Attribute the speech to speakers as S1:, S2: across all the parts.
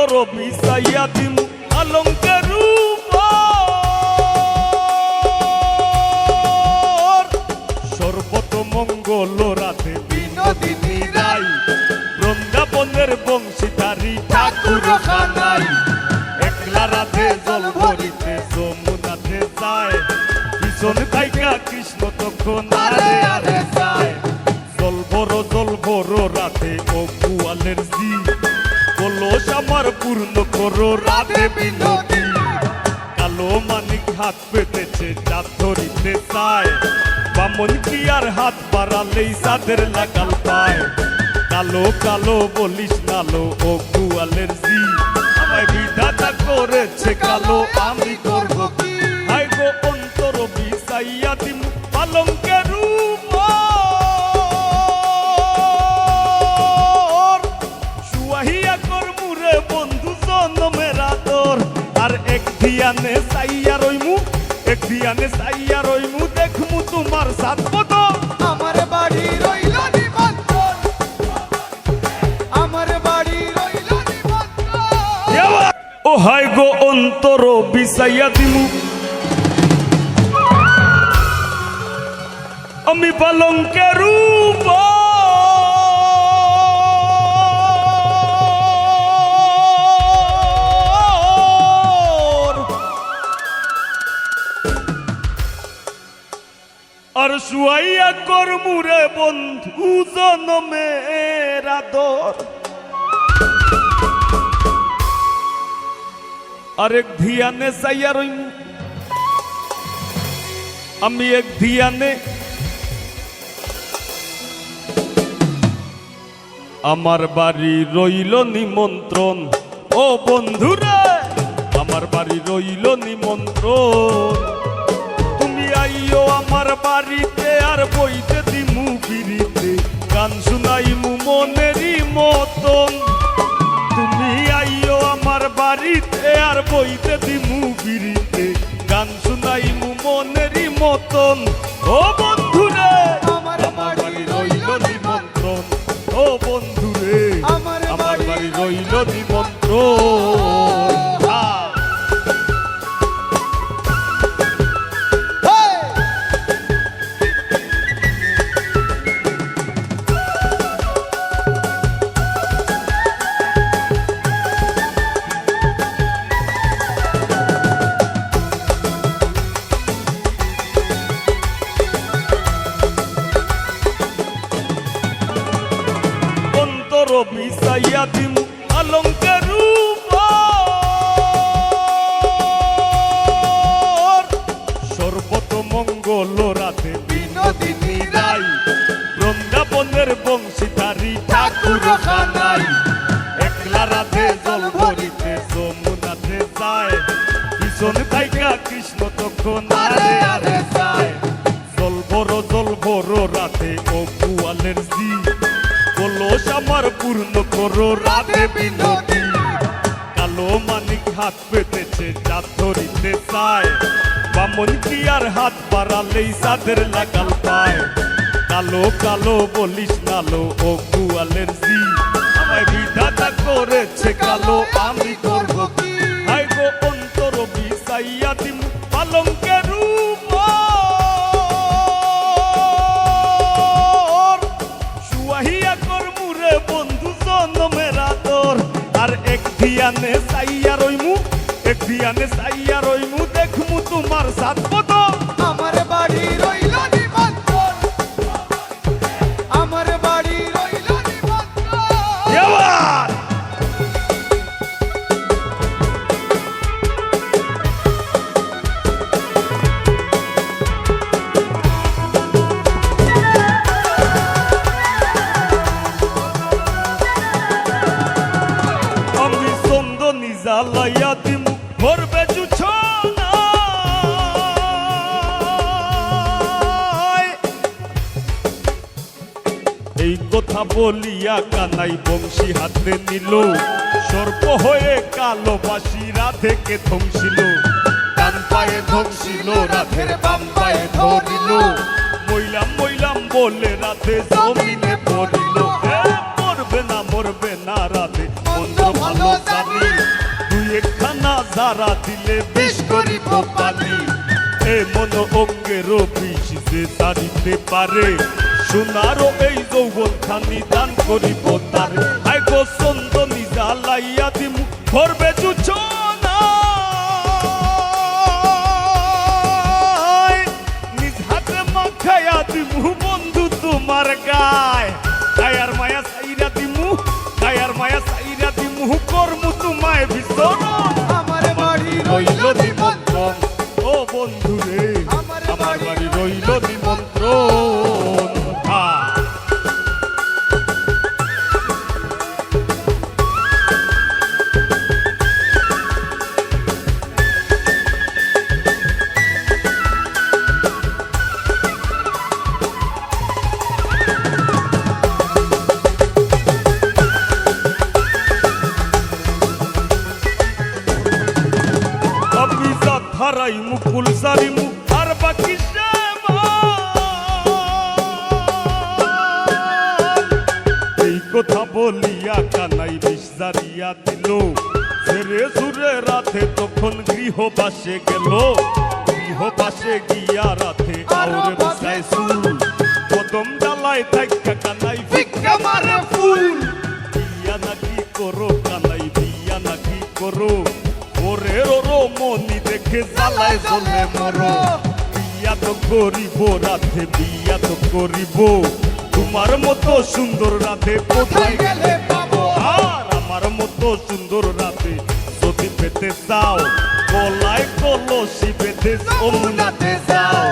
S1: অন্তর বিছাইয়া দিমু আলঙ্কের রূপ সর্বত মঙ্গল রাতে বিনোদিনী রাই বৃন্দাবনের বংশীধারী ঠাকুর খানাই একলা রাতে জল ভরিতে যমুনাতে যায় পিছন থাইকা কৃষ্ণ তখন আরে আরে যায় জল বড় রাতে ও গোয়ালের জি কলস আমার পূর্ণ করো রাতে বিনোদী কালো মানিক হাত পেতেছে চাঁদ ধরিতে চায় বামন কি আর হাত বাড়ালেই চাঁদের লাগাল পায় কালো কালো বলিস নালো ও গোয়ালের জি আমায় বিধাতা করেছে কালো আমি করব কি হাই গো অন্তর বিছাইয়া দিমু পালঙ্কের রূপ সুয়াহিয়া করমু রে বন্ধু জনমের আদর আর এক ধিয়ানে চাইয়া রইমু দেখমু তোমার সাত বদল
S2: আমার বাড়ি রইল নিমন্ত্রণ আমার বাড়ি রইল নিমন্ত্রণ
S1: ও হাই গো অন্তর বিছাইয়া দিমু আমি পালঙ্কের রূপ আর শুয়াইয়া করমু রে বন্ধু জনমের আদর আরেক ধিয়ানে চাইয়া রইমু আমি এক ধিয়ানে আমার বাড়ি রইল নিমন্ত্রণ ও বন্ধুরা আমার বাড়ি রইল নিমন্ত্রণ তুমি আইও আমার বাড়িতে আর বইতে দিমু ফিরিতে গান শুনাইমু মনেরই মতন তুমি আইও আমার বাড়িতে আর বইতে দিমু ফিরিতে গান শুনাইমু মনেরই মতন ও বন্ধুরে
S2: আমার বাড়ি রইল
S1: নিমন্ত্রণ ও বন্ধুরে আমার বাড়ি রইল নিমন্ত্রণ বিছাইয়া দিমু আলঙ্কের রূপ সর্বত মঙ্গল রাতে বিনোদিনী রাই বৃন্দাবনের বংশীধারী ঠাকুর খানাই একলা রাতে জল ভরিতে যমুনাতে যায় পিছন থাইকা কৃষ্ণ তখন আরে আরে যায় জল বড় রাতে ও গোয়ালের জি কলস আমার পূর্ণ করো রাতে বিনোদী কালো মানিক হাত পেতেছে চাঁদ ধরিতে চায় বামন কি আর হাত বাড়ালেই চাঁদের লাগাল পায় কালো কালো বলিস নালো ও গোয়ালের জি আমায় বিধাতা করেছে কালো আমি করব কি হাই গো অন্তর বিছাইয়া দিমু পালঙ্কের রূপ সুয়াহিয়া করমু রে বন্ধু জনমের আদর আর এক ধিয়ানে চাইয়া রইমু দেখমু তোমার সাত বদল
S2: আমার বাড়ি রইল নিমন্ত্রণ আমার বাড়ি রইল নিমন্ত্রণ
S1: আমি চন্দনী জ্বালাইয়া দিমু ভরবে জুছনা এই কথা বলিয়া কানাই বংশী হাতে নিল সর্প হয়ে কালো বাসি রাধেকে ধ্বংসিল ডান পায়ে ধ্বংসিল রাধের বাম পায়ে ধরিল মইলাম বলে রাধে জমিনে পড়িল মরবে না রাধে মন্দ ভালো জানি সারা দিলে বিষ করিব পানি এমন অঙ্গেরও বিষ যে সারিতে পারে সোনারও এই যৌবন খানি দান করিব তারে আই গো চন্দনী জ্বালাইয়া দিমু ভরবে জুছনা নিজ হাতে মাখাইয়া দিমু বন্ধু তোমার গায় গায়ার মায়া সাইরা দিমু গায়ার মায়া সাইরা দিমু করমু তোমায় বিসরণ
S2: আমার বাড়ি রইল নিমন্ত্রণ
S1: ও বন্ধু রে আমার বাড়ি রইল নিমন্ত্রণ হারাই মুকুল সারি মুখ আর বাকি এই কথা বলিয়া কানাই বিষ জারিয়া দিল ছেড়ে সুরে রাতে তখন গৃহবাসে গেল গৃহবাসে গিয়া রাতে আউরে বসায় সুর কদম ডালায় থাইকা কানাই ভিক্ষা মারে ফুল বিয়া নাকি করো কানাই বিয়া নাকি করো ওরে রো মনি দেখে জ্বালায় জ্বলে মরো বিয়া তো করিব রাতে বিয়া তো করিব তোমার মতো সুন্দর রাতে কোথায়
S2: গেলে পাবো
S1: আর আমার মতো সুন্দর রাতে যদি পেতে চাও গলায় কলসি বেঁধে যমুনাতে যাও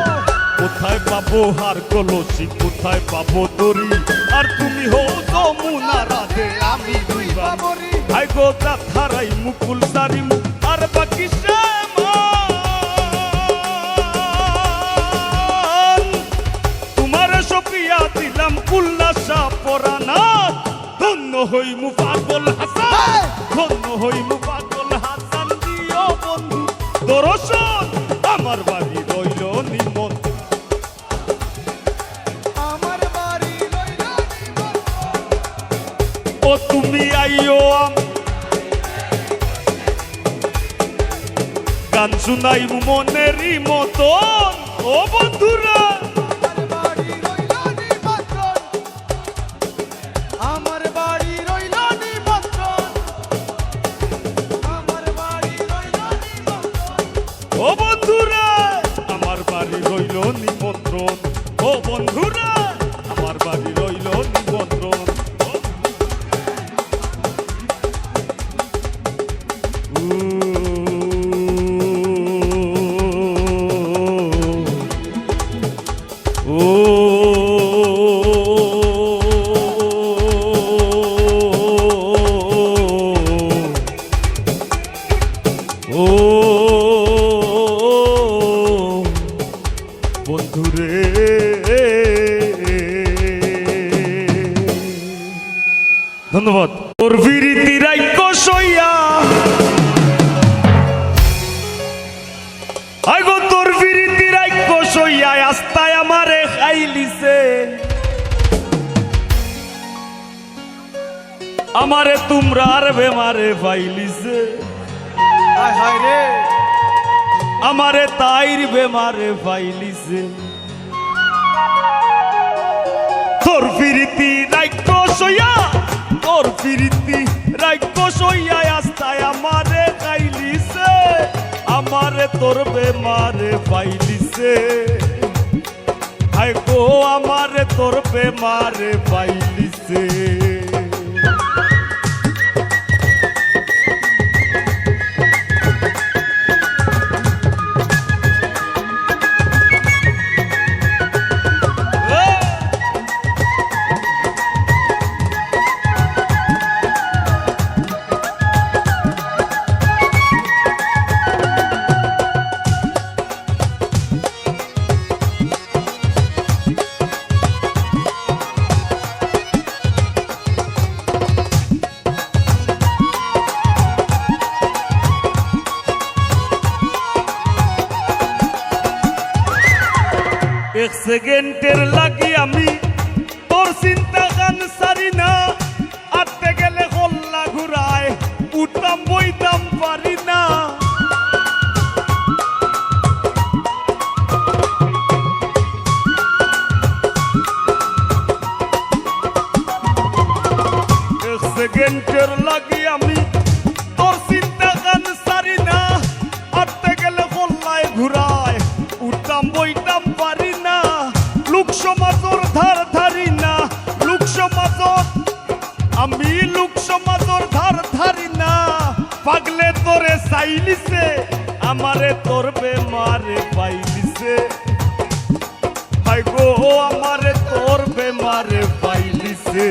S1: কোথায় পাবো হার কলসি কোথায় পাবো দড়ি আর তুমি হো যমুনা রাতে আমি দুই
S2: বাবরি
S1: আই গো হারাই মুকুল সারি মুখ আর বাকি তোমার সপিয়া দিলাম কুল্লাসা পরানাথ ধন্য হইমু পাগল হাসান ধন্য হইমু পাগল হাসান দিও বন্ধু দর্শন আমার বাড়ি রইল নিমন্ত্রণ
S2: আমার বাড়ি রইল নিমন্ত্রণ
S1: ও তুমি আইও গান শুনাইবু মনেরই মতন ও বন্ধুরা
S2: আমার বাড়ি রইল নিমন্ত্রণ আমার বাড়ি রইল নিমন্ত্রণ
S1: ও বন্ধুরা আমার বাড়ি রইল নিমন্ত্রণ ও বন্ধুরা আমার বাড়ি রইল নিমন্ত্রণ ও বন্ধুরে ধন্যবাদ তোর বিরীতি রাইক সইয়া আগো তোর বিরীতি রাইক সইয়া আস্তায় আমারে খাইলিছে আমারে তোমরা আর বেমারে পাইলিছে
S2: হায় হায় রে
S1: আমারে তাইর বেমারে পাইলিছে তোর ফিরিতি রাইক সইয়া তোর ফিরিতি রাইক সইয়া আস্তায় আমারে খাইলিছে আমারে তোর বেমারে পাইলিছে হায় গো আমারে তোর বেমারে পাইলিছে এক সেকেন্ডের লাগি আমি তোর চিন্তা গান সারি না আটতে গেলে হল্লা ঘুরায় উঠতাম বইতাম পারি না তোরে চাইলিছে আমারে তোর বেমারে পাইলিছে হাই গো আমারে তোর বেমারে পাইলিছে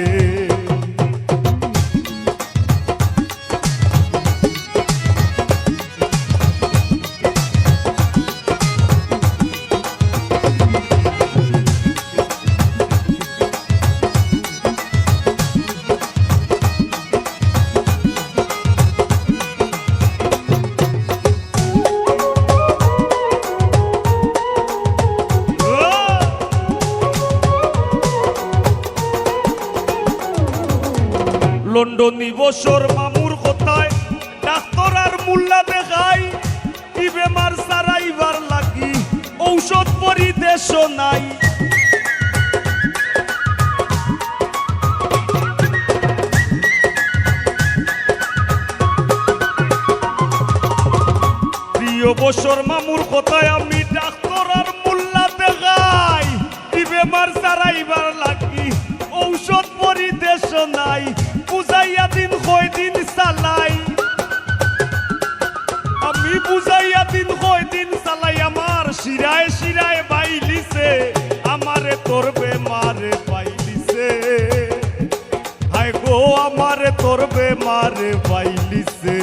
S1: লন্ডনী বসর মামুর কথায় ডাক্তার আর মুল্লা দেখাই কি বেমার সারাইবার লাগি ঔষধ পরিদেশ নাই প্রিয় বসর মামুর কথায় আমি ডাক্তার আর মুল্লা দেখাই কি বেমার সারাইবার লাগি ঔষধ পরিদেশ নাই বুঝাইয়া দিন কয় দিন চালাই আমি বুঝাইয়া দিন কয় দিন চালাই আমার শিরায় শিরায় বাইলিছে আমারে তোর বেমারে পাইলিছে হায় গো আমারে তোর বেমারে পাইলিছে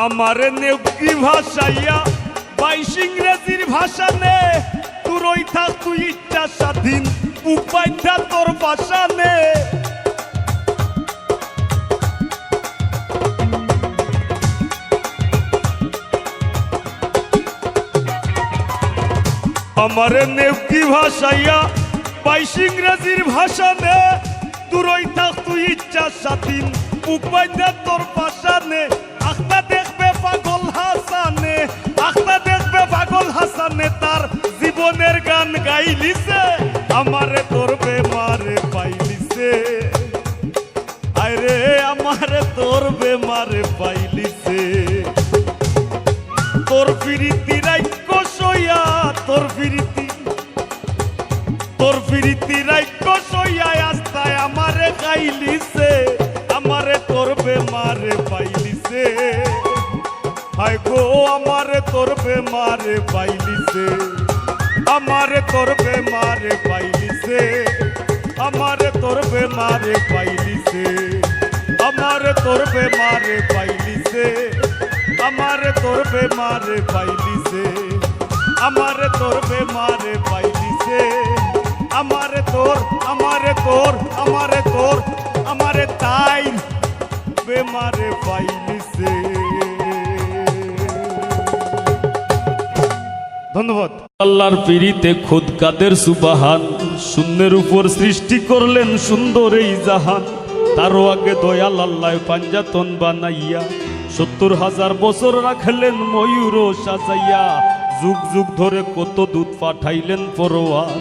S1: আমারে নেকি ভাষাইয়া বাইশ ইংরেজির ভাষা নে তুই থাক তুই ইচ্ছা স্বাধীন উপায়টা তোর ভাষা নে আমারে নেকি ভাষাইয়া বাইশ ইংরেজির ভাষা নে তুই থাক তুই ইচ্ছা স্বাধীন উপায়টা তোর ভাষা নে আখতা দেখবে পাগল হাসানে আখতা দেখবে পাগল হাসানে তার জীবনের গান গাইলিছে আমারে তোর বেমারে পাইলিছে আরে আমারে তোর বেমারে পাইলিছে তোর ফিরিতি রাইক্য সইয়া তোর ফিরিতি রাইক্য সইয়া আস্তায় আমারে গাইলিছে আমারে তোর বেমারে পাইলিছে হায় গো আমারে তোর বেমারে পাইলিছে আমারে তোর বেমারে পাইলিছে আমারে তোর বেমারে পাইলিছে আমারে তোর বেমারে পাইলিছে আমারে তোর বেমারে পাইলিছে আমারে তোর বেমারে পাইলিছে আমারে তোর আমারে তাই বেমারে পাইলিছে ধন্যবাদ আল্লাহর পিরিতে খুদ কাদের সুবাহান শূন্যের উপর সৃষ্টি করলেন সুন্দর এই জাহান তারও আগে দয়াল আল্লাহ পাঞ্জাতন বানাইয়া ৭০,০০০ বছর রাখলেন ময়ূর সাজাইয়া যুগ যুগ ধরে কত দুধ পাঠাইলেন পরোয়ার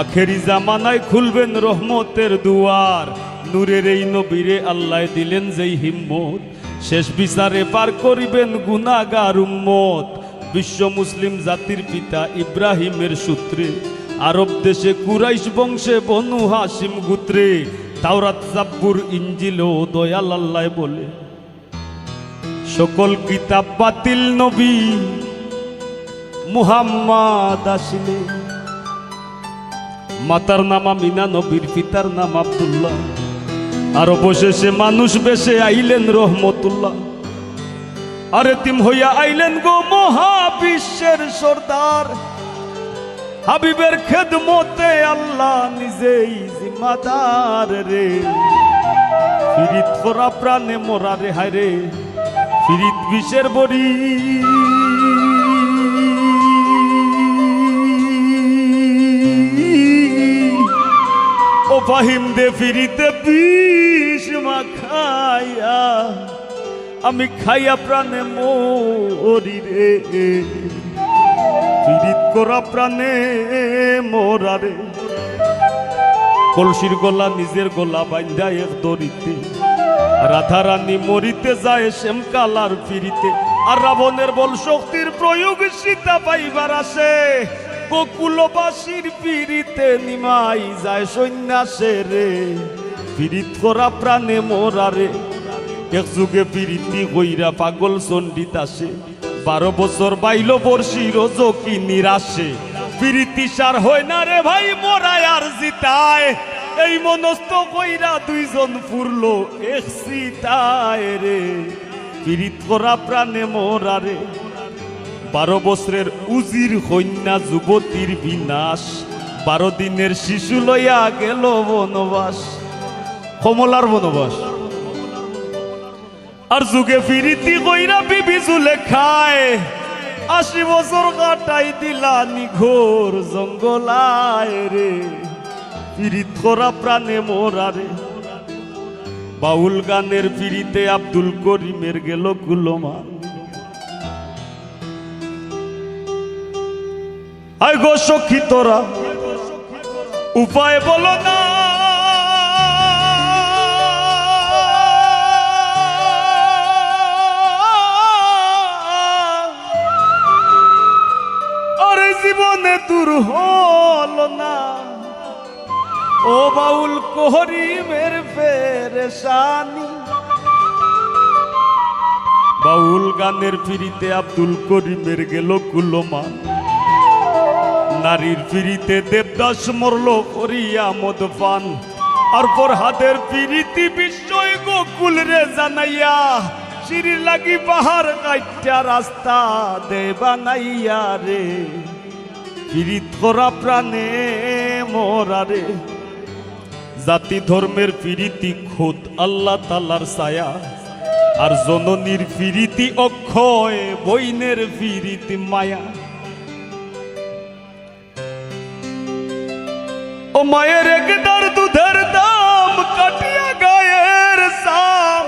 S1: আখেরি জামানায় খুলবেন রহমতের দুয়ার নূরের এই নবীরে আল্লাহ দিলেন যেই হিম্মত শেষ বিচারে পার করিবেন গুনাহগার উম্মত বিশ্ব মুসলিম জাতির পিতা ইব্রাহিমের সূত্রে আরব দেশে কুরাইশ বংশে বনু হাসিম গোত্রে তাওরাত জাব্বুর ইনজিল ও দয়াল আল্লাহ বলে সকল কিতাব বাতিল নবী মুহাম্মদ আসিলে মাতার নাম আমিনা নবীর পিতার নাম আব্দুল্লাহ আর অবশেষে মানুষ বেশে আইলেন রহমতুল্লাহ আরে তিম হইয়া আইলেন গো মহাবিশ্বের সর্দার হাবিবের খেদমতে আল্লাহ নিজেই জিম্মাদার রে ফিরিত করা প্রাণে মরা রে হায় রে ফিরিত বিষের বড়ি ও ও ফাহিম দে ফিরিতে বিষ মাখাইয়া আমি খাইয়া প্রাণে মরি রে ফিরিত করা প্রাণে মোরা রে কলসির গলা নিজের গলা বান্ধা এক দড়িতে রাধা রানী মরিতে যায় শ্যামকালার ফিরিতে আর রাবণের বল শক্তির প্রয়োগ সীতা পাইবার আসে গোকুলবাসীর ফিরিতে নিমাই যায় সন্ন্যাসে রে ফিরিত করা প্রাণে মোরা রে এক যুগে ফিরিতি হইরা পাগল চন্ডিত আসে 12 বছর বাইল বর্ষির জকি নিরাশে ফিরিতি সার হয় না রে ভাই মোরায় আর জিতায় এই মনস্থ কইরা দুইজন ফুরলো এক সিতায় রে ফিরিত করা প্রাণে মোরা রে 12 বছরের উজির কন্যা যুবতীর বিনাশ 12 দিনের শিশু লইয়া গেল বনবাস কমলার বনবাস আর যুগে ফিরিতি কইরা বিবি জুলে খায় 80 বছর কাটাই দিলা নিঘোর জঙ্গলায় রে ফিরিত করা প্রাণে মোরা রে বাউল গানের ফিরিতে আব্দুল করিমের গেল কুলমান আয় গো সখী তোরা উপায় বলো না আরে জীবনে দূর হল না ও বাউল করিমের পেরেশানি বাউল গানের ফিরিতে আব্দুল করিমের গেল কুলমান নারীর ফিরিতে দেবদাস মরল করিয়া মদ পান আর পর হাতের ফিরিতি বিস্ময় গোকুল রে জানাইয়া সিঁড়ি লাগি পাহাড় কাইটা রাস্তা দে বানাইয়া রে ফিরিত করা প্রাণে মোরা রে জাতি ধর্মের ফিরিতি খোদ আল্লাহ তালার ছায়া আর জননীর ফিরিতি অক্ষয় বইনের ফিরিতি মায়া ও মায়ের একদার দুধের দাম কাটিয়া গায়ের সাম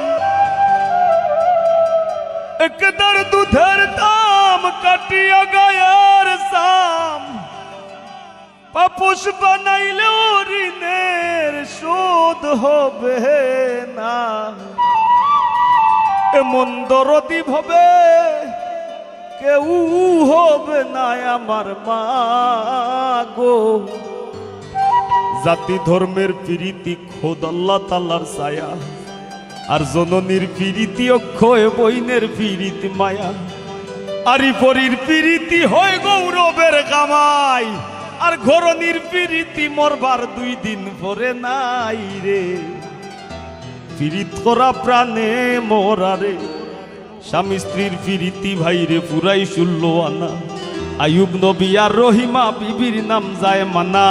S1: একদার দুধের দাম কাটিয়া গায়ের সাম পাপুষ বানাইলে ঋণের শোধ হবে না এমন দরদি হবে কেউ হবে না আমার মা গো জাতি ধর্মের ফিরিতি খোদ আল্লাহ তাআলার ছায়া আর জননীর ফিরিতি অক্ষয় বইনের ফিরিতি মায়া আরি পরির ফিরিতি হয় গৌরবের কামাই আর ঘরনির ফিরিতি মরবার 2 দিন পরে নাই রে ফিরিত করা প্রাণে মোরা রে স্বামী স্ত্রীর ফিরিতি ভাইরে পুরাই 16 আনা আয়ুব নবী আর রহিমা বিবির নাম যায় মানা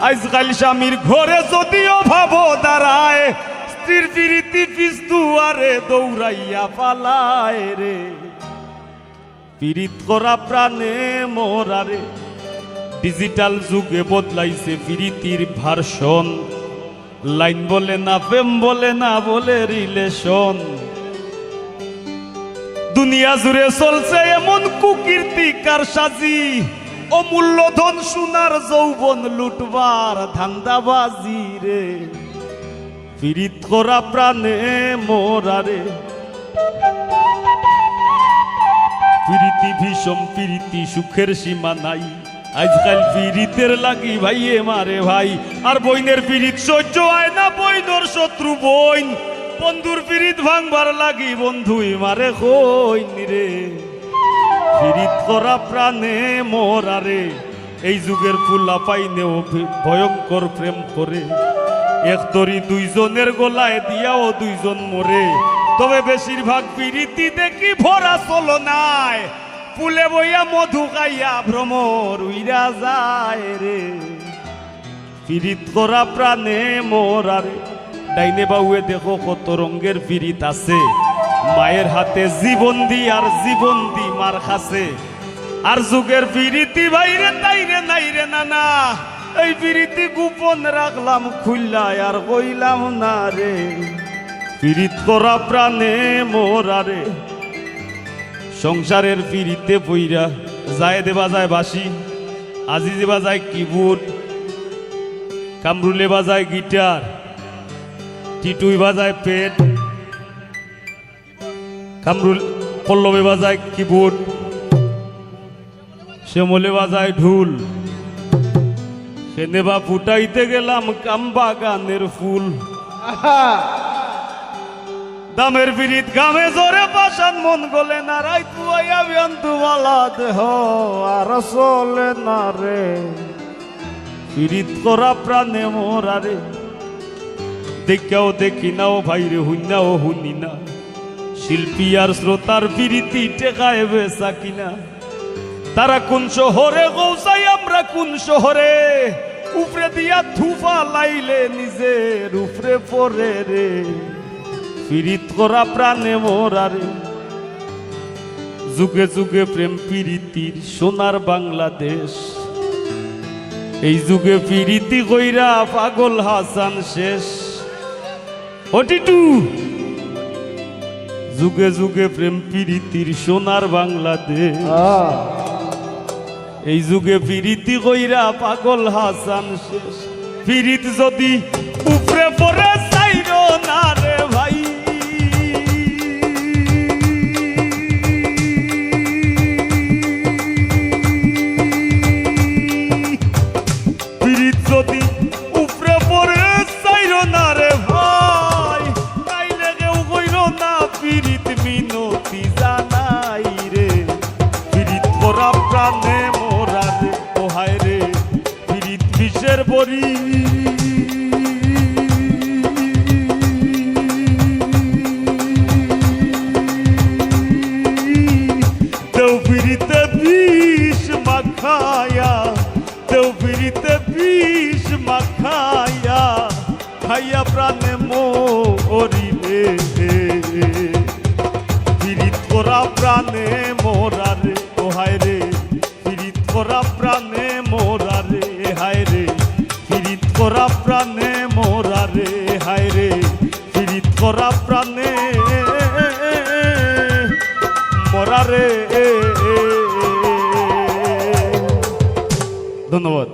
S1: আজকাল স্বামীর ঘরে যদিও ভাব দাঁড়ায় স্ত্রীর ফিরিতি পিছ দুয়ারে দৌড়াইয়া পালায় রে ফিরিত করা প্রাণে মোরা রে ডিজিটাল যুগে বদলাইছে ফিরিতির ভার্সন লাইন বলে না প্রেম বলে না বলে রিলেশন দুনিয়া জুড়ে চলছে এমন কুকীর্তি কারসাজি অমূল্য ধন সোনার যৌবন লুটবার ধান্দাবাজি রে ফিরিত করা প্রাণে মোরা রে ফিরিতি ভীষণ ফিরিতি সুখের সীমা নাই আজকাল ফিরিতের লাগি ভাইয়ে মারে ভাই আর বইনের ফিরিত সহ্য হয় না বইনর শত্রু বইন বন্ধুর ফিরিত ভাঙবার লাগি বন্ধুই মারে কইন রে ফিরিত করা প্রাণে মোরা রে এই যুগের ফুলা পাইনেও ভয়ঙ্কর প্রেম করে এক তরি 2 জনের গলায় দিয়াও 2 জন মরে তবে বেশিরভাগ ফিরিতি দেখি ভরা চলো নাই ফুলে বইয়া মধু খাইয়া ভ্রমর উইরা যায় রে ফিরিত করা প্রাণে মোরা রে ডাইনে বাউয়ে দেখো কত রঙের ফিরিত আছে মায়ের হাতে জীবন দি আর জীবন দি মার খাসে আর যুগের ফিরিতি ভাইরে তাইরে নাইরে নানা এই পিরিতি গোপন রাখলাম খুললাই আর কইলাম না রে পিরিত করা প্রাণে মোরারে সংসারের পিরিতে বইরা যায় দেবা যায় বাসি আজিজে বাজায় কিবোর্ড কামরুলে বাজায় গিটার টিটুই বাজায় পেট কামরুল পল্লবে বাজায় কিবোর্ড শ্যামলে বাজায় ঢুল সেনেবা ফুটাইতে গেলাম কাম্বা গানের ফুল দামের বিরিত গামে জোরে পাশান মন গলে না রাই তুয়াইয়া বিয়ন্তুমালা দেহ আর চলে না রে পিরিত করা প্রাণে মোরারে দেখাও দেখি নাও ভাইরে হুইনাও হুনি না শিল্পী আর শ্রোতার পিরিতি টেকায় বেচা কিনা তারা কোন শহরে গৌসাই আমরা কোন শহরে উপরে দিয়া থুফা লাইলে নিজের উপরে পরে রে পিরিত করা প্রাণে মোরারে যুগে যুগে প্রেম পিরিতির সোনার বাংলাদেশ এই যুগে পিরিতি কইরা পাগল হাসান শেষ ওটিটু যুগে যুগে প্রেম পিরিতির সোনার বাংলাদেশ এই যুগে পিরিতি কইরা পাগল হাসান শেষ পিরিত যদি উপরে পরে চাইরো না রে ভাই পিরিত যদি উপরে পরে চাইরো না রে ভাই তাইলে কেউ কইরো না পিরিত মিনতি জানাই রে পিরিত করা প্রাণে মোরারে ওহায় রে পিরিত বিষের বরি দেও পিরিতে বিষ মাখায়া দেও পিরিতে বিষ মাখায়া খাইয়া প্রাণে মোরি রে পিরিত করা প্রাণে মোরারে ওহায় রে পিরিত করা প্রাণে মোরারে হায় রে পিরিত করা প্রাণে মোরারে হায় রে পিরিত করা প্রাণে মোরারে ধন্যবাদ।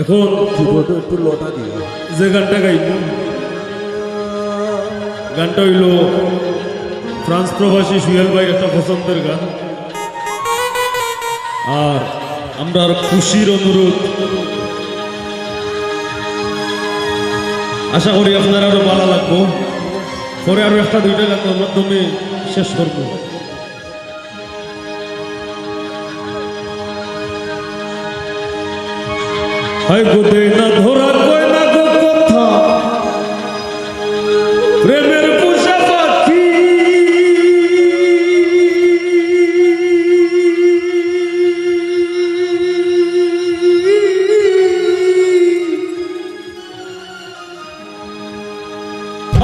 S3: এখন
S2: একটু লটা দিও
S3: যে গানটা গাইব গানটা হইল ফ্রান্স প্রবাসী সুহেল ভাইয়ের একটা পছন্দের গান আর আমরা আর খুশির অনুরোধ আশা করি আপনার আরো ভালো লাগবো পরে আরো একটা দুইটা গানের মাধ্যমে শেষ করবো হাই গোদে না ধরা কয় না গো কথা প্রেমের পোষা পাখি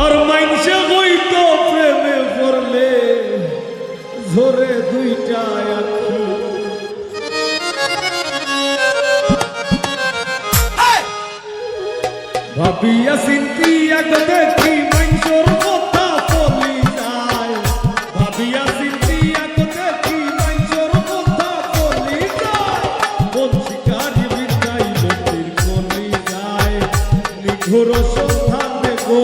S3: আর মাইনসে হইতো প্রেমে পড়লে ঝরে দুইটা আখি ভাবিয়া চিন্তিয়া দেখি মাইনসর কথা বলি যায় ভাবিয়া চিন্তিয়া দেখি মাইনসর কথা বলি যায় কোন শিকারি বিদায় লোকের বলি যায় নিঘোর সন্ধানে গো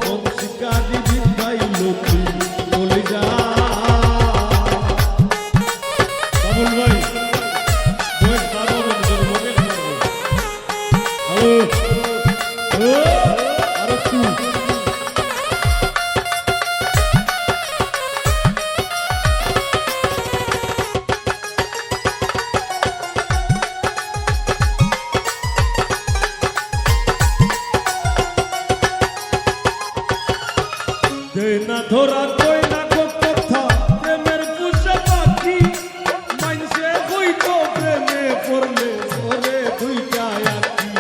S3: কোন শিকারি বিদায় লোকের বলি যায় বাবুল ভাই বয়স বাবা বন্ধুর মনে হ্যালো না ধরা কই না গো কথা প্রেমের পুষা পাখি মাইনসে হইতো প্রেমে পড়লে ওরে দুইটা আখি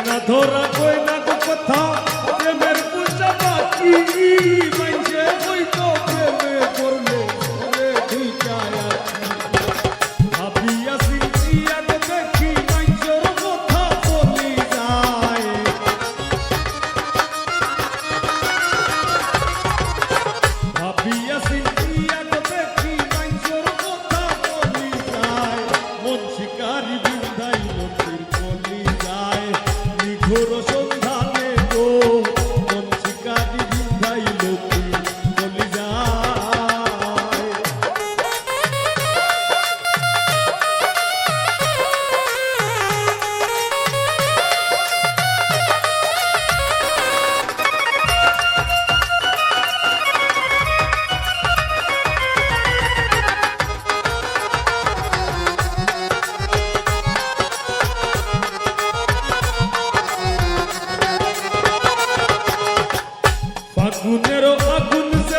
S3: না ধরা কই না গো কথা প্রেমের পুষা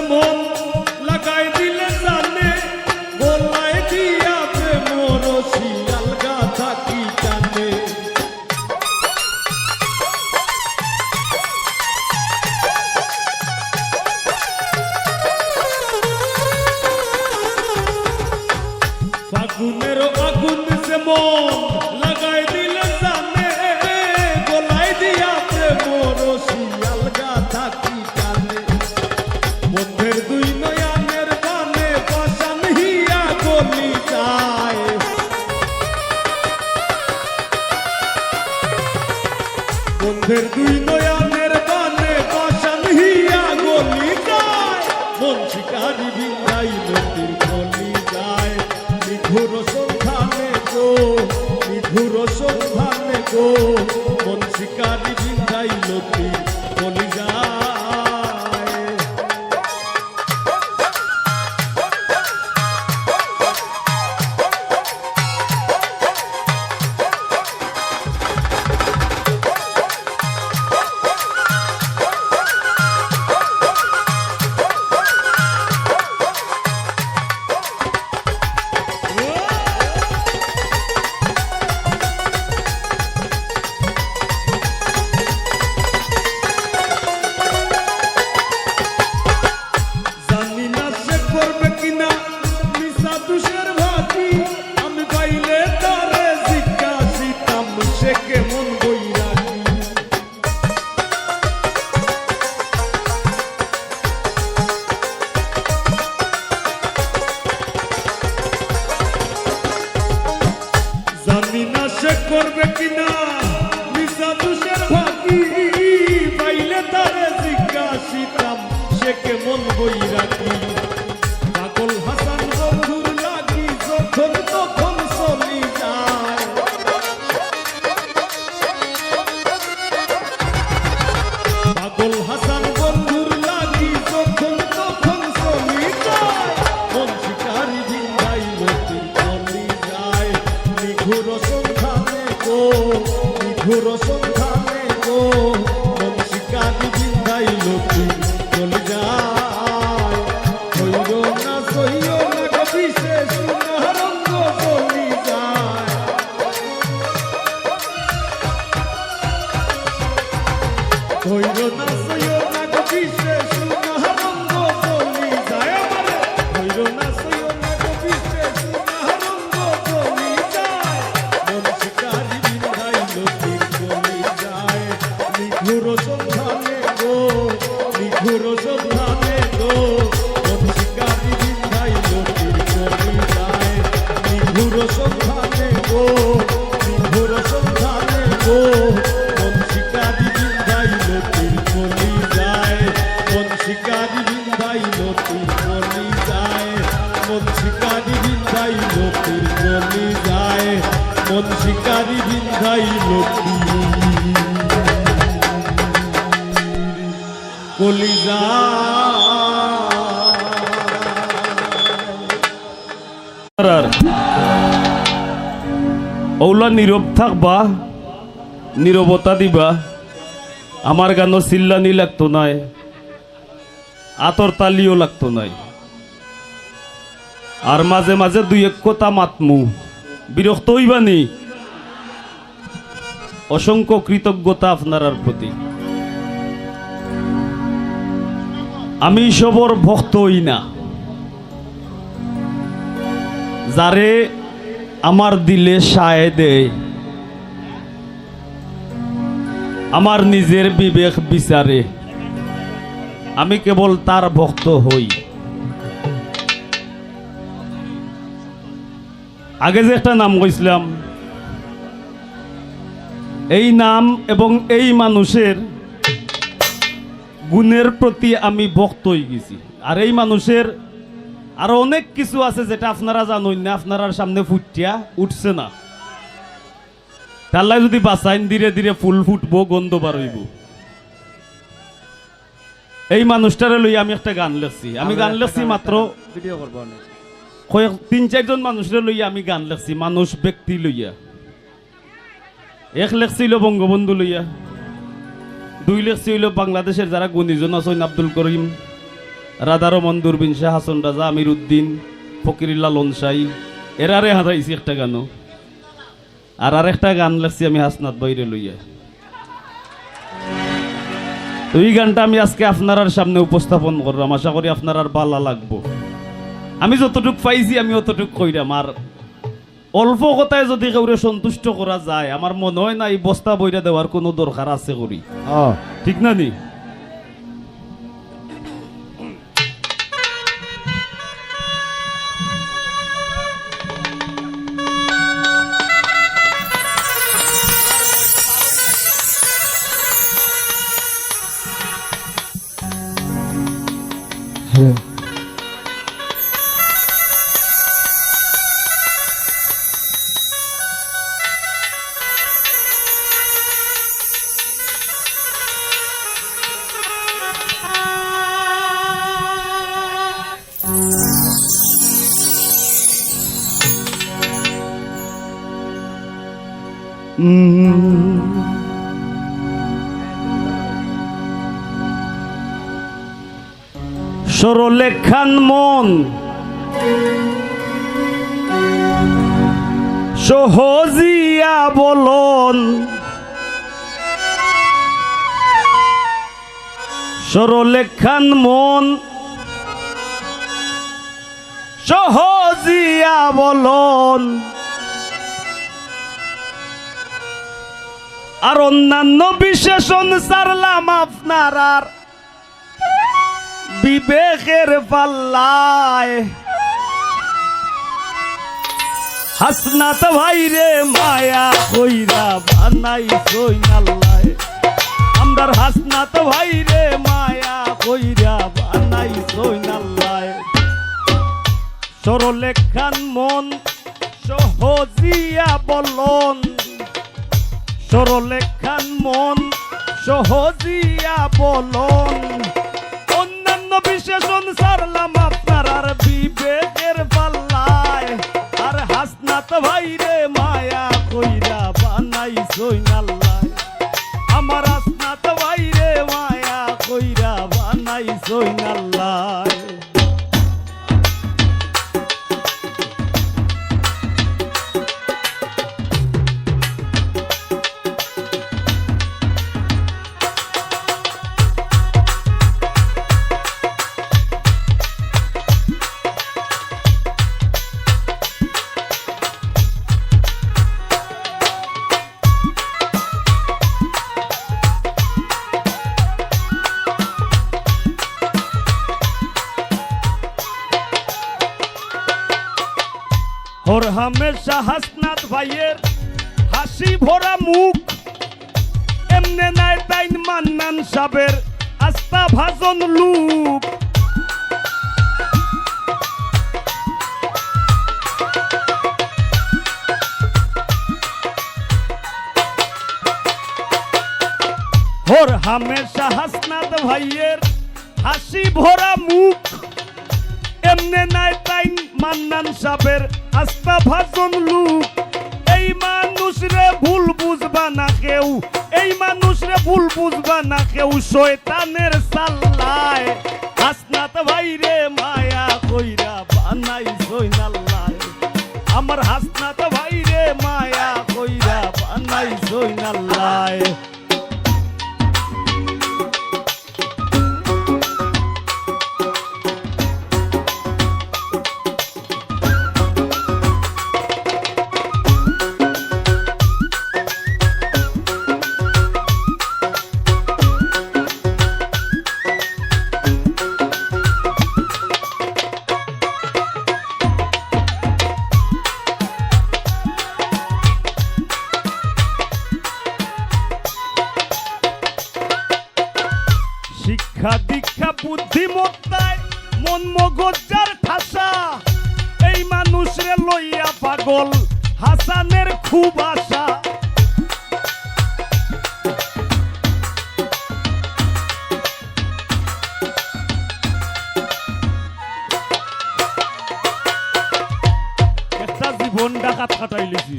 S3: মন লাগাই দিলে জানে গোলায় দিয়া প্রেম রশি আলগা থাকি টানে ফাগুনের আগুন সে মন লাগাই দিলে জানে গোলায় দিয়া প্রেম রশি আলগা থাকি টানে বন্ধের দুই নয়নের বানে পাশান হিয়া গলি যায় বন্ধের দুই নয়নের বানে পাশান হিয়া গলি যায় মন শিকারি ভিঙ্গাই নদীর গলি যায় নিঘুর সন্ধানে গো নিঘুর সন্ধানে গো মন শিকারি ভিঙ্গাই নদীর গলি যায় জানি না সে করবে কিনা নিশা তুষের ভাতি আমি পাইলে তারে জিজ্ঞাসিতাম সে কেমন বৈরাগী জানি না সে করবে কিনা নিশা তুষের ভাতি পাইলে তারে জিজ্ঞাসিতাম সে কেমন বৈরাগী পাগল হাসান বন্ধুর লাগি যখন তখন চলি যায় পাগল হাসান বন্ধুর লাগি যখন তখন চলি যায় মন শিকারি ভিঙ্গাই নদীর চলি যায় নিঘুর সন্ধানে গো নিঘুর সন্ধানে গো মন শিকারি ভিঙ্গাই নদীর চলি যায় হইল না সইল না কবি সে সুনারঙ্গ চলি যায় হইল না সইল না কবি সে সুনারঙ্গ চলি যায় আমারে হইল না সইল না কবি সে সুনারঙ্গ চলি যায় মন শিকারি ভিঙ্গাই নদীর চলি যায় নিঘুর সন্ধানে গো নিঘুর সন্ধানে গো মন শিকারি ভিঙ্গাই নদীর চলি যায় নিঘুর সন্ধানে গো নিঘুর সন্ধানে গো মন শিকারি ভিঙ্গাই নদীর চলি যায় মন শিকারি ভিঙ্গাই নদীর চলি যায় মন শিকারি ভিঙ্গাই নদীর চলি যায় মন শিকারি ভিঙ্গাই নদীর কলি
S1: ওলা নীরব থাকবা নীরবতা দিবা আমার গানও চিল্লানি লাগতো নাই আতর তালিও লাগতো নাই আর মাঝে মাঝে দুই এক কথা মাতমু বিরক্ত হইবানি অসংখ্য কৃতজ্ঞতা আপনার প্রতি আমি সবর ভক্ত হই না যারে আমার দিলে সায় দেয় আমার নিজের বিবেক বিচারে আমি কেবল তার ভক্ত হই আগে যে একটা নাম কইছিলাম এই নাম এবং এই মানুষের গুণের প্রতি আমি ভক্ত হয়ে গেছি আর এই মানুষের আরো অনেক কিছু আছে যেটা আপনারা জানেন না আপনারা সামনে ফুটিয়া উঠছে না তাল্লাই যদি বাঁচাইন ধীরে ধীরে ফুল ফুটবো গন্ধ বার হইব এই মানুষটারে লই আমি একটা গান লেখছি আমি গান লেখছি মাত্র
S2: ভিডিও করব না
S1: কয়েক ৩-৪ জন মানুষের লইয়া আমি গান লেখছি মানুষ ব্যক্তি লইয়া এক লেখছিল বঙ্গবন্ধু লইয়া 2 লেখছি হইল বাংলাদেশের যারা গুণীজন আছেন আব্দুল করিম
S4: রাধারমন দুরবিন শাহ হাসন রাজা আমির উদ্দিন ফকিরুল্লাহ লনসাই এরারে হারাইছি একটা গানও আর আরেকটা গান লাগছি আমি হাসনাত বাইরে লইয়া। তো এই গানটা আমি আজকে আপনার সামনে উপস্থাপন করলাম, আশা করি আপনার আর ভালো লাগবো। আমি যতটুক পাইছি আমি অতটুক কইরাম, আর অল্প কথায় যদি কাউরে সন্তুষ্ট করা যায় আমার মনে হয় না এই বস্তা বইরা দেওয়ার কোনো দরকার আছে করি, ঠিক না নি? সরলেখান মন সহজিয়া বলন, সরলেখান মন সহজিয়া বলন, আর অন্যান্য বিশেষণ সারলাম আপনার আর বিবেকের পাল্লায়। হাসনাত ভাইরে মায়া কইরা বানাই সইনাল্লায়, আমরার হাসনাত ভাইরে মায়া কইরা বানাই সইনাল্লায়। সরলেখান মন সহজিয়া বলন, সরলেখান মন সহজিয়া বলন, অন্যান্য বিশেষণ সারলাম আপনার আর বিবেকের পাল্লায়। আর হাসনাত ভাইরে মায়া কইরা বানাই সইনাল্লায়, আমার হাসনাত ভাইরে মায়া কইরা বানাই সইনাল্লায়। হর হামেশা হাসনাত ভাইয়ের হাসি ভরা মুখ, এমনে নাই তাইন মান্নান সাবের আস্থা ভাজন লুক। হর হামেশা হাসনাত ভাইয়ের হাসি ভরা মুখ, এমনে নাই তাইন মান্নান সাবের আস্থা ভাজন লুক। এই মানুষ রে ভুল বুঝবা না কেউ, এই মানুষ রে ভুল বুঝবা না কেউ, শয়তানের সাল্লায়। হাসনাত ভাইরে মায়া কইরা বানাই সইনাল্লায়, আমার হাসনাত ভাইরে মায়া কইরা বানাই সইনাল্লায়। শিক্ষা দীক্ষা বুদ্ধিমত্তায় মন মগজার ঠাসা, এই মানুষরে লইয়া পাগল হাসানের খুব আশা। একটা জীবন ডাকাত কাটাইলিছি,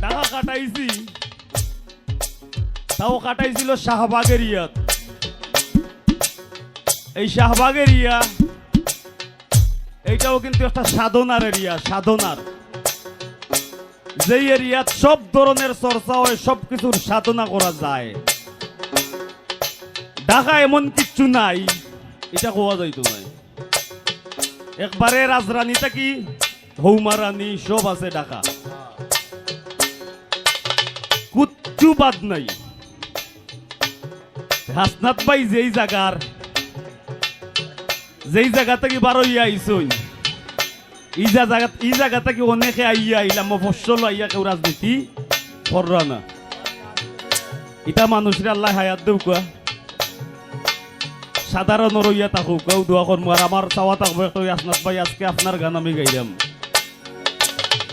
S4: টাকা কাটাইছি, তাও কাটাইছিল শাহবাগের ইয়াত। এই শাহবাগ এরিয়া এইটাও কিন্তু একটা সাধনার এরিয়া, সাধনার। যেই এরিয়াত সব ধরনের চর্চা হয়, সবকিছুর সাধনা করা যায়। ঢাকা এমন কিচ্ছু নাই এটা কোয়া যাইতো নাই। একবারে রাজরানী থাকি হৌমারানী সব আছে ঢাকা, কুচ্ছু বাদ নাই। হাসনাত ভাই যেই জায়গা থেকে বার হইয়া আইসই, এই জায়গা থেকে অনেকে আইয়া আইলাম ফসল আইয়া কেউ রাজনীতি কররা না। এটা মানুষের আল্লাহ হায়াত দেউকা, সাধারণ রইয়া থাকুক, কেউ দোয়া করবো। আর আমার চাওয়া থাকবো একটা, হাসনাত ভাই আজকে আপনার গান আমি গাইলাম।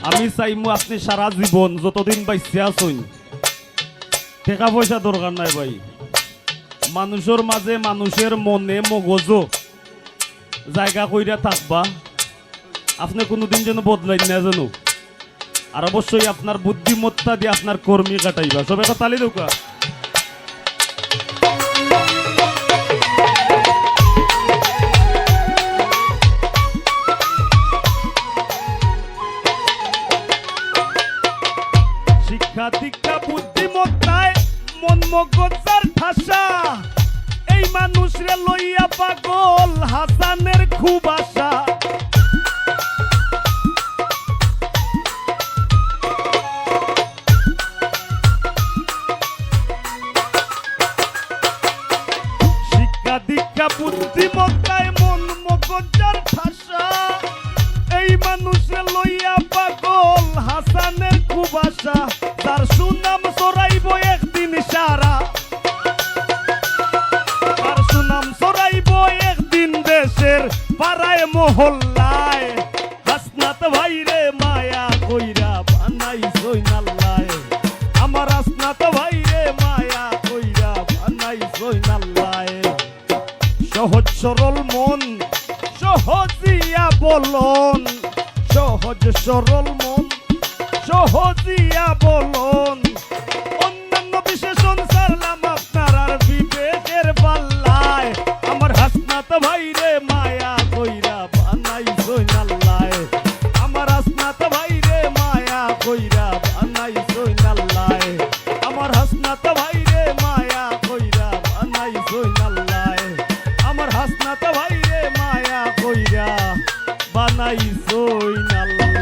S4: আমি চাইমু আপনি সারা জীবন যতদিন বাইসে আসুন, টাকা পয়সা দরকার নাই ভাই, মানুষের মাঝে মানুষের মনে মগজ জায়গা কইরা থাকবা। আপনি কোনোদিন যেন বদলাই না জানো। আর অবশ্যই আপনার বুদ্ধিমত্তা দিয়ে আপনার কর্মী কাটাইবা। সব একটা তালি দৌকা। শিক্ষা দীক্ষা বুদ্ধিমত্তায় মন মগজার ঠাসা, এই মানুষরে লইয়া পাগল হাসানের খুব আশা। শিক্ষা দীক্ষা বুদ্ধিমত্তায় মন মগজার ঠাসা, এই মানুষরে লইয়া পাগল হাসানের খুব আশা। তার সুনাম চড়াইব একদিন সারা, তার সুনাম চড়াইব একদিন দেশের পাড়ায় মহল্লায়। হাসনাত ভাইরে মায়া কইরা বানাইছই নাল্লায়, আমার হাসনাত ভাইরে মায়া কইরা বানাইছই নাল্লায়। সহজ সরল মন সহজিয়া বলন, সহজ সরল মন সহজিয়া বলন। অন্যান্য বিশেষণ সারলাম আপনার আর বিবেকের পাল্লায়। আমার হাসনাত ভাইরে মায়া কইরা বানাইছই নাল্লায়, আমার হাসনাত ভাইরে মায়া কইরা বানাইছই নাল্লায়, আমার হাসনাত ভাইরে মায়া কইরা বানাইছই নাল্লায়, আমার হাসনাত ভাইরে মায়া কইরা বানাইছই নাল্লায়।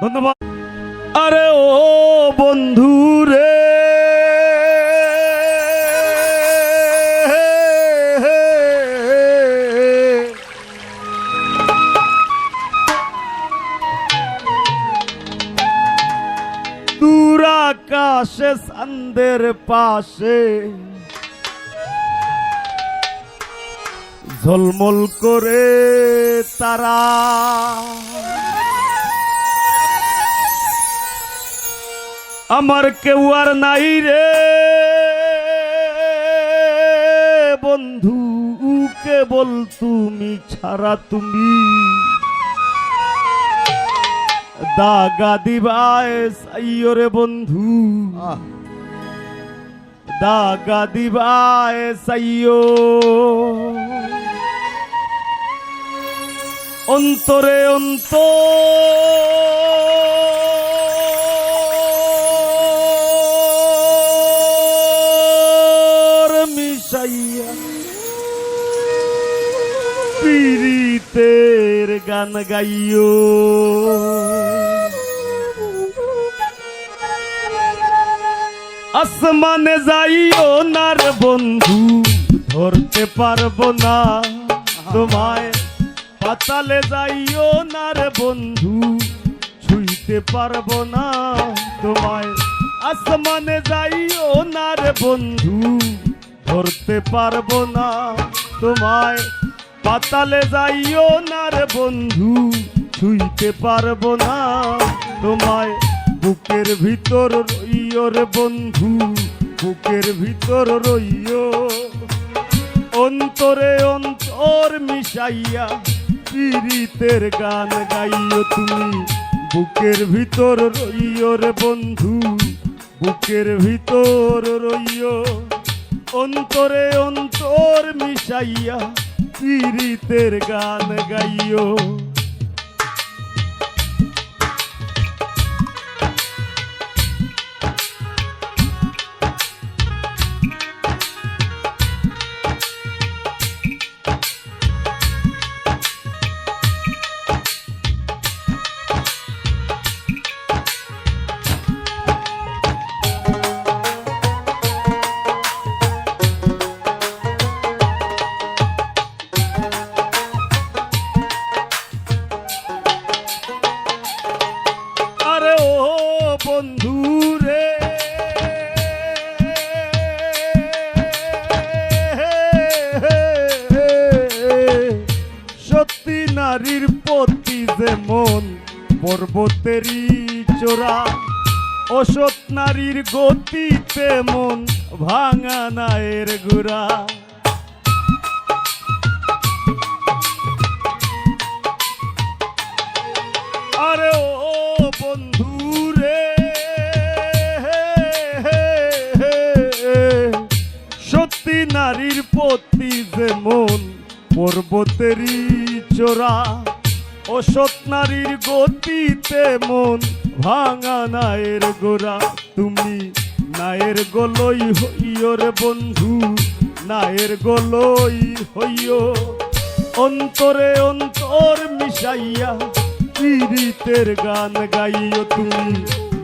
S4: ধন্যবাদ। আরে ও বন্ধু রে, দূর আকাশে চাঁদের পাশে ঝলমল করে তারা, আমার কেউ আর নাই রে বন্ধু, কেবল তুমি ছাড়া। তুমি দাগা দিবায় সাইও রে বন্ধু, দাগা দিবায় সাইও। অন্তরে অন্তর মিশাইয়া পীড়িতের গান গাইও। আসমানে যাইও না রে বন্ধু, ধরতে পারবো না তোমায়। পাতালে যাইও না রে বন্ধু, ছুঁইতে পারবো না তোমায়। আসমানে যাইও না রে বন্ধু, ধরতে পারবো না তোমায়। পাতালে যাইও না রে বন্ধু, ছুঁইতে পারবো না তোমায়। বুকের ভিতর রইও রে বন্ধু, বুকের ভিতর রইও। অন্তরে অন্তর মিশাইয়া পীড়িতের গান গাইও তুমি। বুকের ভিতর রইও রে বন্ধু, বুকের ভিতর রইও।
S1: অন্তরে অন্তর মিশাইয়া পীড়িতের গান গাইও। আরে ও বন্ধু রে, সত্যি নারীর প্রতি যেমন পর্বতেরই চোরা, অসৎ নারীর গতি তেমন ভাঙা নায়ের গুড়া। আরে ও বন্ধু রে, সত্যি নারীর প্রতি যেমন পর্বতেরই চোরা, অসৎ নারীর গতি তেমন ভাঙা নায়ের গোড়া। তুমি নায়ের গলই হইও রে বন্ধু, নায়ের গলই হইও। অন্তরে অন্তর মিশাইয়া পীড়িতের গান গাইও। তুমি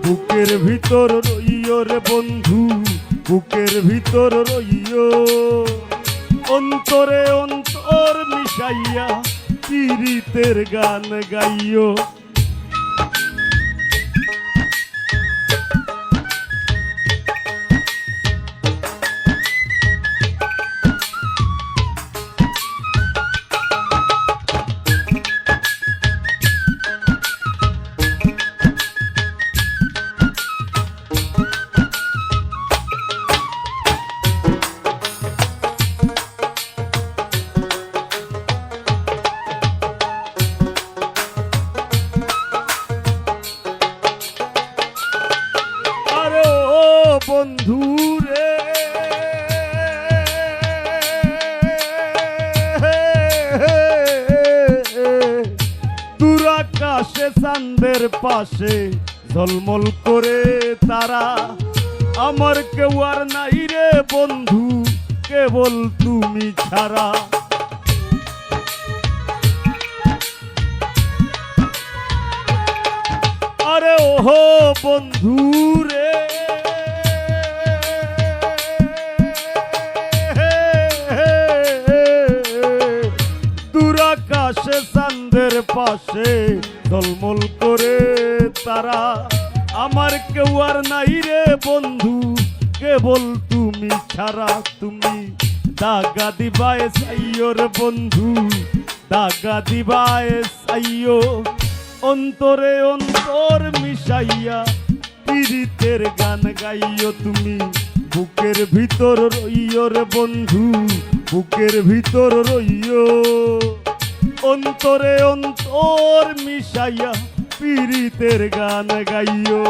S1: বুকের ভিতর রইও রে বন্ধু, বুকের ভিতর রইও। অন্তরে অন্তর মিশাইয়া পীড়িতের গান গাইও। আরে ও বন্ধু রে, দূর আকাশে চাঁদের পাশে ঝলমল করে তারা, আমার কেউ আর নাই রে বন্ধু, কেবল তুমি ছাড়া। আরে ওহো বন্ধু রে, দূর আকাশে চাঁদের পাশে ঝলমল করে তারা, আমার কেউ আর নাই রে বন্ধু, কেবল তুমি ছাড়া। তুমি দাগা দিবায় চাইও রে বন্ধু, দাগা দিবায় চাইও। অন্তরে অন্তর মিশাইয়া পীড়িতের গান গাইও। তুমি বুকের ভিতর রইও রে বন্ধু, বুকের ভিতর রইও। অন্তরে অন্তর মিশাইয়া পীড়িতের গান গাইও।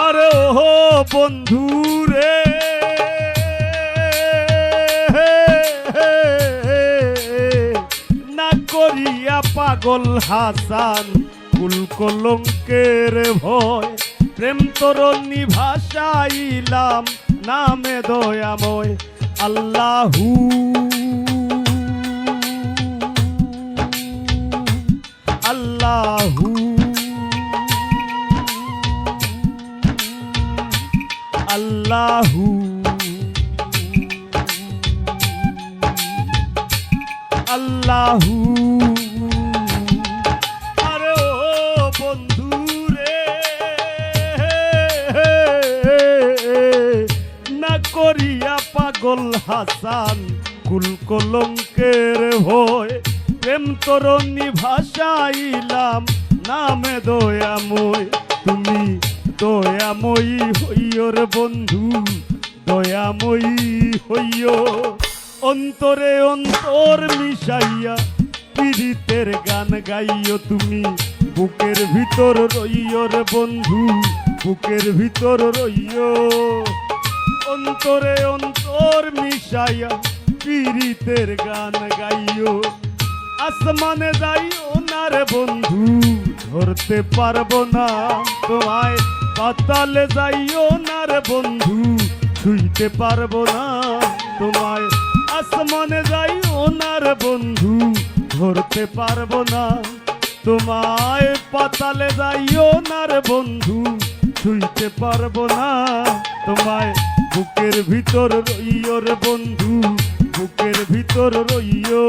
S1: আরে ও বন্ধু রে, না করিয়া পাগল হাসান কুল কলঙ্কের ভয়, প্রেম তরণী ভাষাইলাম নামে দয়াময় আল্লাহু আল্লাহু। আল্লাহু আল্লাহু আরে ও বন্ধু রে না করিয়া পাগল হাসান কুল কলঙ্কের ভয় প্রেম তরণী ভাষাইলাম নামে দয়াময় তুমি দয়াময়ী হইও রে বন্ধু দয়াময়ী হইও অন্তরে অন্তর মিশাইয়া পীড়িতের গান গাইও তুমি বুকের ভিতর রইও রে বন্ধু বুকের ভিতর রইও অন্তরে অন্তর মিশাইয়া পীড়িতের গান গাইও আসমানে যাইও না রে বন্ধু ধরতে পারবো না তোমায় পাতালে যাইও না রে বন্ধু ছুঁইতে পারবো না তোমায় আসমানে যাইও না রে বন্ধু ধরতে পারবো না তোমায় পাতালে যাইও না রে বন্ধু ছুঁইতে পারবো না তোমায় বুকের ভিতর রইও রে বন্ধু বুকের ভিতর রইও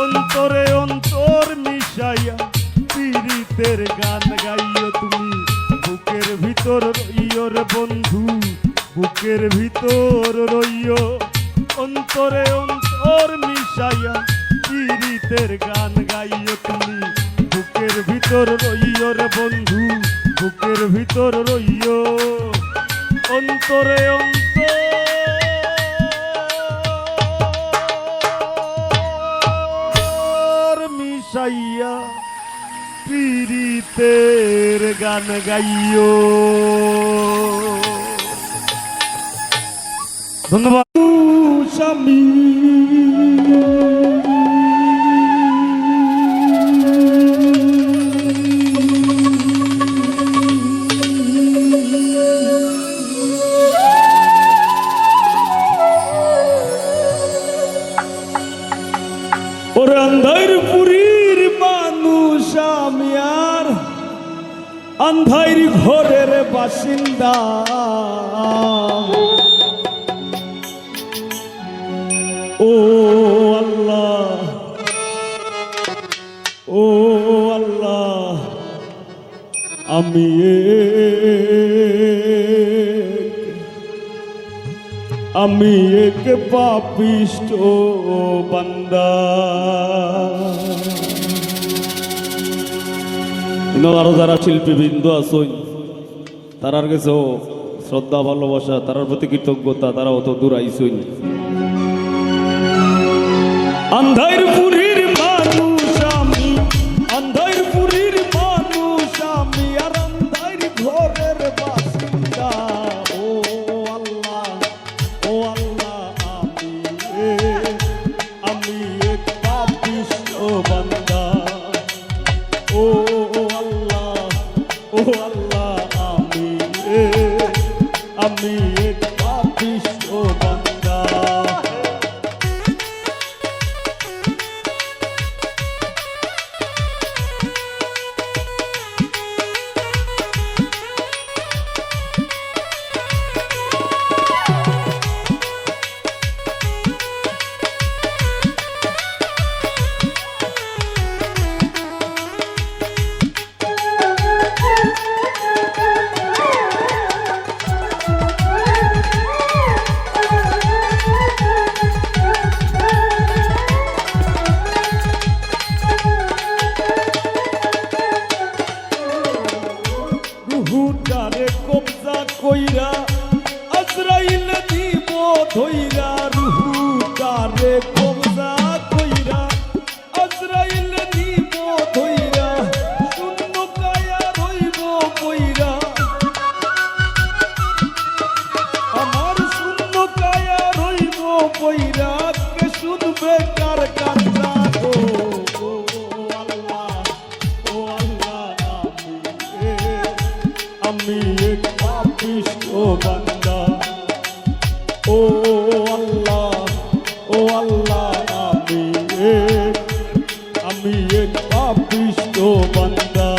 S1: অন্তরে অন্তর মিশাইয়া পীড়িতের গান গাইও তুমি বুকের ভিতর রইও রে বন্ধু বুকের ভিতর রইও অন্তরে অন্তর মিশাইয়া পীড়িতের গান গাইও তুমি বুকের ভিতর রইও রে বন্ধু বুকের ভিতর রইও অন্তরে অন্তর মিশাইয়া পীড়িতের গান গাইও ধন্যবাদ স্বামী
S3: ওর আন্ধার পুরীর মানুষ আমি আর আন্ধার ঘরের বাসিন্দা ও আল্লাহ ও আল্লাহ আমি এক পাপিষ্ট বান্দা
S4: আরো যারা শিল্পীবৃন্দ আছেন তারার কাছে শ্রদ্ধা ভালোবাসা তারার প্রতি কৃতজ্ঞতা তারা অত দূর আইসইন
S3: আন্ধার পুরীর মানুষ আমি আন্ধার পুরীর মানুষ আমি আর আন্ধার ঘরের বাসিন্দা ও আল্লাহ আমি এক পাপিষ্ট বান্দা ও আল্লাহ আমি এক পাপিষ্ট বান্দা রুহুটারে কবজা কইরা আজরাইল দিব ধইরা রুহুটারে কবজা কইরা আজরাইল দিব ধইরা শূন্য কায়া রইব কইরা আমার শূন্য কায়া রইব কইরা কে শুনবে কার কান্না গো আমি এক পাপিষ্ট বান্দা ও আল্লাহ আমি এক পাপিষ্ট বান্দা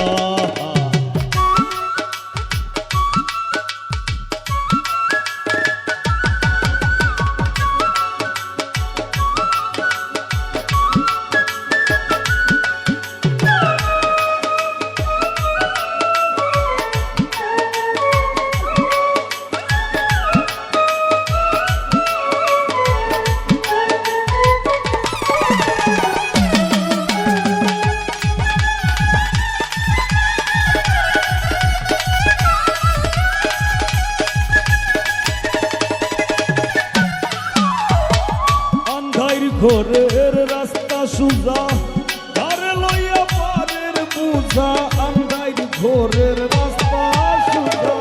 S3: ঘরের রাস্তা সুজা ধারে লইয়া পারের বুঝা আন্দাইর ঘরের রাস্তা সুজা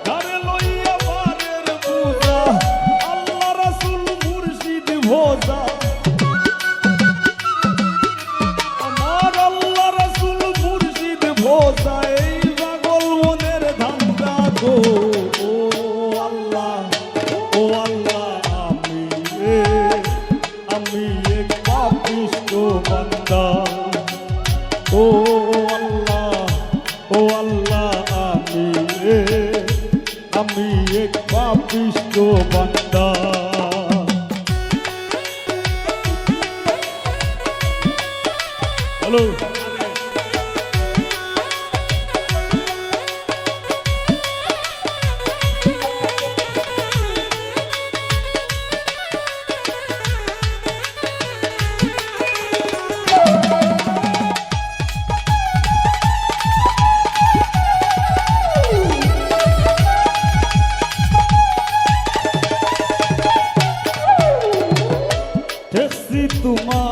S3: ধারে লইয়া পারের বুঝা আল্লাহ রাসূল মুর্শিদ ভোজা আমার আল্লাহ রাসূল মুর্শিদ ভোজা এই পাগল মনের ধান্দা গো ও আল্লাহ আমি এক পাপিষ্ঠ বান্দা ও আল্লাহ আমি এক পাপিষ্ঠ বান্দা হ্যালো দেখছি তোমার